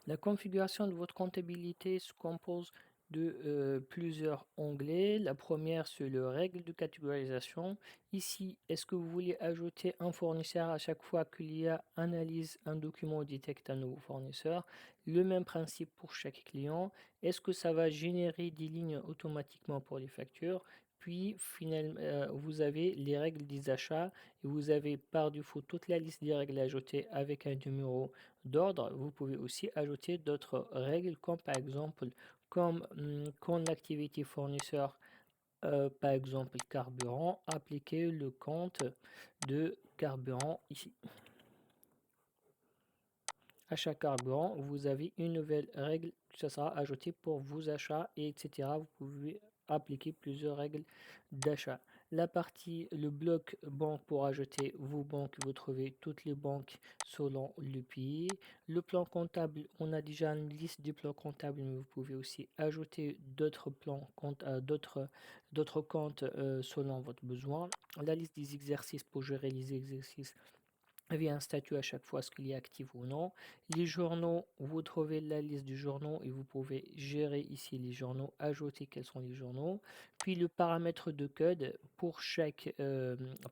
La configuration de votre comptabilité se compose de plusieurs onglets. La première, c'est le règle de catégorisation. Ici, est-ce que vous voulez ajouter un fournisseur à chaque fois qu'il y a analyse un document ou détecte un nouveau fournisseur? Le même principe pour chaque client. Est-ce que ça va générer des lignes automatiquement pour les factures? Puis finalement, vous avez les règles des achats et vous avez par défaut toute la liste des règles ajoutées avec un numéro d'ordre. Vous pouvez aussi ajouter d'autres règles comme par exemple quand l'activité fournisseur, par exemple carburant, appliquer le compte de carburant ici. Achat carburant, vous avez une nouvelle règle qui sera ajoutée pour vos achats et etc. Vous pouvez appliquer plusieurs règles d'achat. La partie, le bloc banque pour ajouter vos banques, vous trouvez toutes les banques selon le pays. Le plan comptable, on a déjà une liste des plans comptables, mais vous pouvez aussi ajouter d'autres plans, d'autres comptes selon votre besoin. La liste des exercices pour gérer les exercices via un statut à chaque fois ce qu'il est actif ou non. Les journaux, vous trouvez la liste du journaux et vous pouvez gérer ici les journaux, ajouter quels sont les journaux. Puis le paramètre de code, pour chaque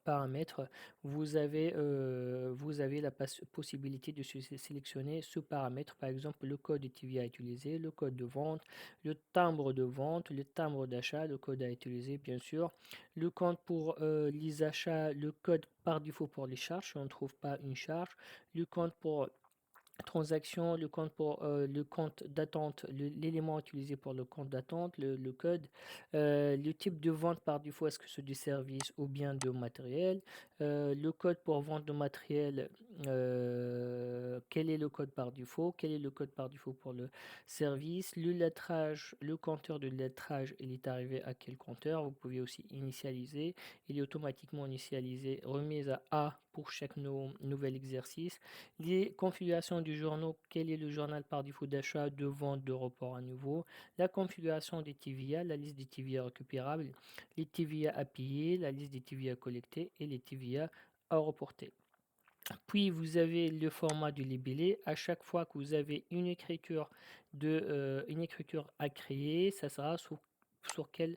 paramètre, vous avez la possibilité de sélectionner ce paramètre, par exemple le code TV à utiliser, le code de vente, le timbre de vente, le timbre d'achat, le code à utiliser bien sûr, le compte pour les achats, le code par défaut pour les charges, si on ne trouve pas une charge, le compte pour transaction, le compte pour le compte d'attente, l'élément utilisé pour le compte d'attente, le code, le type de vente par défaut, est-ce que c'est du service ou bien de matériel, le code pour vente de matériel, quel est le code par défaut, quel est le code par défaut pour le service, le lettrage, le compteur de lettrage, il est arrivé à quel compteur, vous pouvez aussi initialiser, il est automatiquement initialisé, remise à A pour chaque nouvel exercice, les configurations du journal, quel est le journal par défaut d'achat, de vente, de report à nouveau, la configuration des TVA, la liste des TVA récupérables, les TVA à payer, la liste des TVA collectés et les TVA à reporter. Puis vous avez le format du libellé. À chaque fois que vous avez une écriture à créer, ça sera sur quel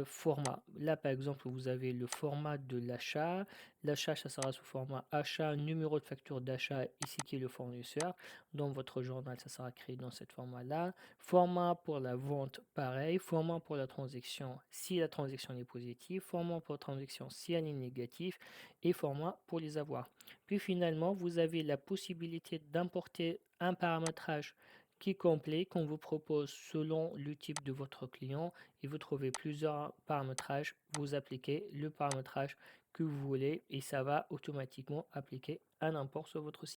format. Là, par exemple, vous avez le format de l'achat. L'achat, ça sera sous format achat, numéro de facture d'achat, ici qui est le fournisseur. Dans votre journal, ça sera créé dans ce format-là. Format pour la vente, pareil. Format pour la transaction, si la transaction est positive. Format pour la transaction, si elle est négative. Et format pour les avoirs. Puis finalement, vous avez la possibilité d'importer un paramétrage qui est complet qu'on vous propose selon le type de votre client et vous trouvez plusieurs paramétrages, vous appliquez le paramétrage que vous voulez et ça va automatiquement appliquer un import sur votre site.